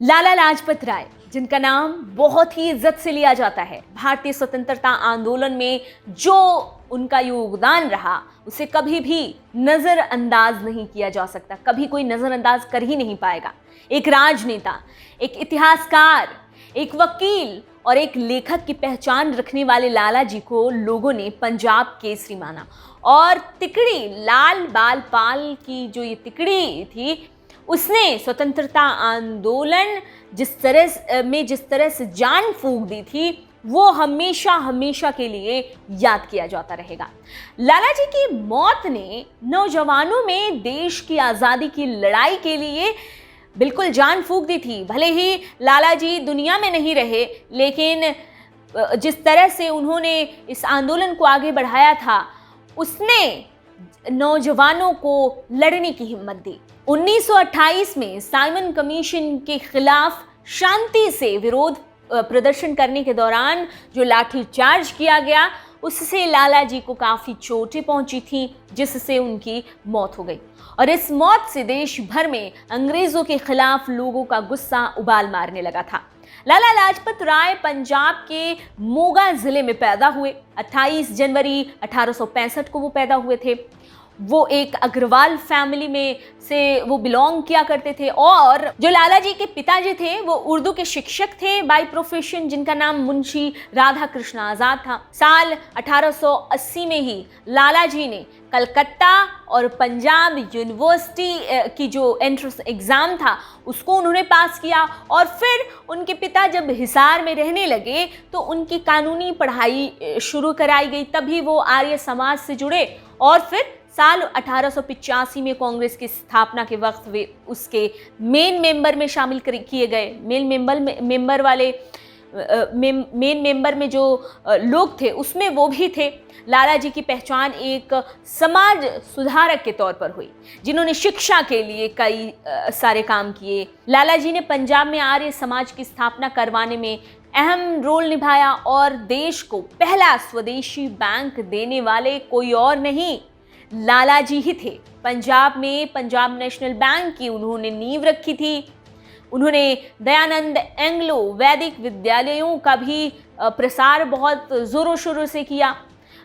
लाला लाजपत राय, जिनका नाम बहुत ही इज्जत से लिया जाता है, भारतीय स्वतंत्रता आंदोलन में जो उनका योगदान रहा उसे कभी भी नजरअंदाज नहीं किया जा सकता, कभी कोई नजरअंदाज कर ही नहीं पाएगा। एक राजनेता, एक इतिहासकार, एक वकील और एक लेखक की पहचान रखने वाले लाला जी को लोगों ने पंजाब केसरी माना और तिकड़ी लाल बाल पाल की जो ये तिकड़ी थी उसने स्वतंत्रता आंदोलन जिस तरह से जान फूंक दी थी वो हमेशा हमेशा के लिए याद किया जाता रहेगा। लाला जी की मौत ने नौजवानों में देश की आज़ादी की लड़ाई के लिए बिल्कुल जान फूंक दी थी। भले ही लाला जी दुनिया में नहीं रहे, लेकिन जिस तरह से उन्होंने इस आंदोलन को आगे बढ़ाया था उसने नौजवानों को लड़ने की हिम्मत दी। 1928 में साइमन कमीशन के खिलाफ शांति से विरोध प्रदर्शन करने के दौरान जो लाठीचार्ज किया गया उससे लाला जी को काफ़ी चोटें पहुंची थी, जिससे उनकी मौत हो गई। और इस मौत से देश भर में अंग्रेज़ों के खिलाफ लोगों का गुस्सा उबाल मारने लगा था। लाला लाजपत राय पंजाब के मोगा ज़िले में पैदा हुए। 28 जनवरी 1865 को वो पैदा हुए थे। वो एक अग्रवाल फैमिली में से वो बिलोंग किया करते थे और जो लाला जी के पिताजी थे वो उर्दू के शिक्षक थे बाय प्रोफेशन, जिनका नाम मुंशी राधा कृष्ण आज़ाद था। साल 1880 में ही लाला जी ने कलकत्ता और पंजाब यूनिवर्सिटी की जो एंट्रेंस एग्ज़ाम था उसको उन्होंने पास किया और फिर उनके पिता जब हिसार में रहने लगे तो उनकी कानूनी पढ़ाई शुरू कराई गई। तभी वो आर्य समाज से जुड़े और फिर साल 1885 में कांग्रेस की स्थापना के वक्त वे उसके मेन मेंबर में शामिल किए गए। मेन मेंबर में जो लोग थे उसमें वो भी थे। लाला जी की पहचान एक समाज सुधारक के तौर पर हुई, जिन्होंने शिक्षा के लिए कई सारे काम किए। लाला जी ने पंजाब में आर्य समाज की स्थापना करवाने में अहम रोल निभाया और देश को पहला स्वदेशी बैंक देने वाले कोई और नहीं, लाला जी ही थे। पंजाब में पंजाब नेशनल बैंक की उन्होंने नींव रखी थी। उन्होंने दयानंद एंग्लो वैदिक विद्यालयों का भी प्रसार बहुत ज़ोरों शोरों से किया,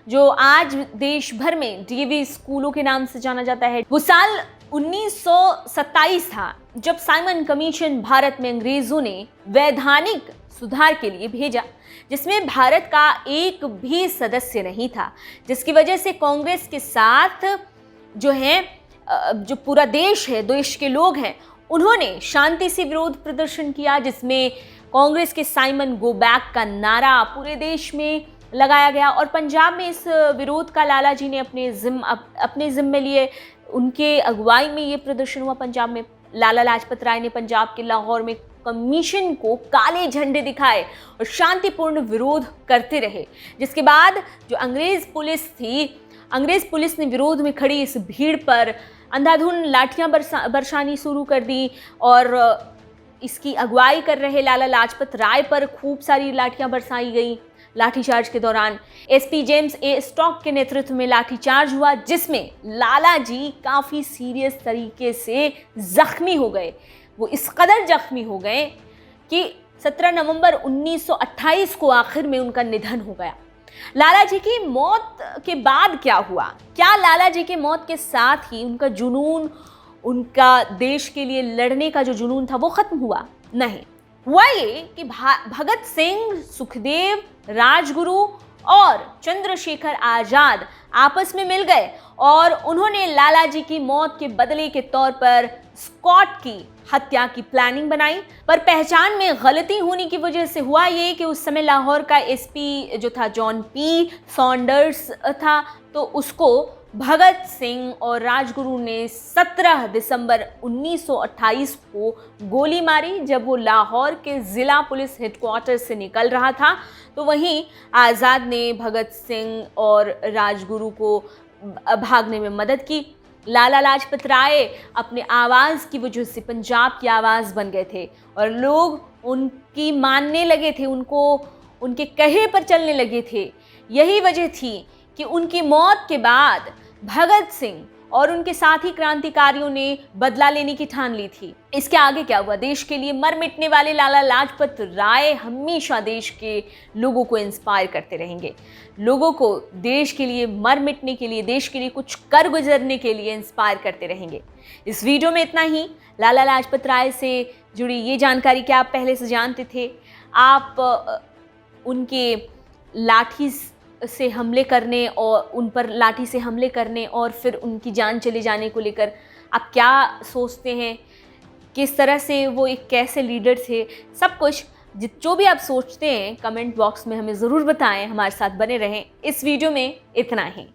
जो आज देश भर में डीएवी स्कूलों के नाम से जाना जाता है। वो साल 1927 था जब साइमन कमीशन भारत में अंग्रेज़ों ने वैधानिक सुधार के लिए भेजा, जिसमें भारत का एक भी सदस्य नहीं था, जिसकी वजह से कांग्रेस के साथ जो पूरा देश है, देश के लोग हैं, उन्होंने शांति से विरोध प्रदर्शन किया, जिसमें कांग्रेस के साइमन गो बैक का नारा पूरे देश में लगाया गया। और पंजाब में इस विरोध का लाला जी ने अपने जिम्मे लिए। उनके अगुवाई में ये प्रदर्शन हुआ पंजाब में। लाला लाजपत राय ने पंजाब के लाहौर में कमीशन को काले झंडे दिखाए और शांतिपूर्ण विरोध करते रहे, जिसके बाद जो अंग्रेज पुलिस ने विरोध में खड़ी इस भीड़ पर अंधाधुंध लाठियां बरसानी शुरू कर दी और इसकी अगुवाई कर रहे लाला लाजपत राय पर खूब सारी लाठियां बरसाई गई। लाठीचार्ज के दौरान एसपी जेम्स ए स्टॉक के नेतृत्व में लाठीचार्ज हुआ, जिसमें लाला जी काफ़ी सीरियस तरीके से जख्मी हो गए। वो इस कदर जख्मी हो गए कि 17 नवंबर 1928 को आखिर में उनका निधन हो गया। लाला जी की मौत के बाद क्या हुआ? क्या लाला जी की मौत के साथ ही उनका जुनून, उनका देश के लिए लड़ने का जो जुनून था वो ख़त्म हुआ? नहीं, हुआ ये कि भगत सिंह, सुखदेव, राजगुरु और चंद्रशेखर आज़ाद आपस में मिल गए और उन्होंने लाला जी की मौत के बदले के तौर पर स्कॉट की हत्या की प्लानिंग बनाई। पर पहचान में गलती होने की वजह से हुआ ये कि उस समय लाहौर का एसपी जो था जॉन पी सॉन्डर्स था, तो उसको भगत सिंह और राजगुरु ने 17 दिसंबर 1928 को गोली मारी जब वो लाहौर के ज़िला पुलिस हेडक्वार्टर से निकल रहा था। तो वहीं आज़ाद ने भगत सिंह और राजगुरु को भागने में मदद की। लाला लाजपत राय अपने आवाज़ की वजह से पंजाब की आवाज़ बन गए थे और लोग उनकी मानने लगे थे, उनको उनके कहे पर चलने लगे थे। यही वजह थी कि उनकी मौत के बाद भगत सिंह और उनके साथ ही क्रांतिकारियों ने बदला लेने की ठान ली थी। इसके आगे क्या हुआ? देश के लिए मर मिटने वाले लाला लाजपत राय हमेशा देश के लोगों को इंस्पायर करते रहेंगे, लोगों को देश के लिए मर मिटने के लिए, देश के लिए कुछ कर गुजरने के लिए इंस्पायर करते रहेंगे। इस वीडियो में इतना ही। लाला लाजपत राय से जुड़ी ये जानकारी क्या आप पहले से जानते थे? आप उनके लाठी से हमले करने और उन पर लाठी से हमले करने और फिर उनकी जान चले जाने को लेकर आप क्या सोचते हैं? किस तरह से वो एक कैसे लीडर थे? सब कुछ जो भी आप सोचते हैं कमेंट बॉक्स में हमें ज़रूर बताएं। हमारे साथ बने रहें। इस वीडियो में इतना ही।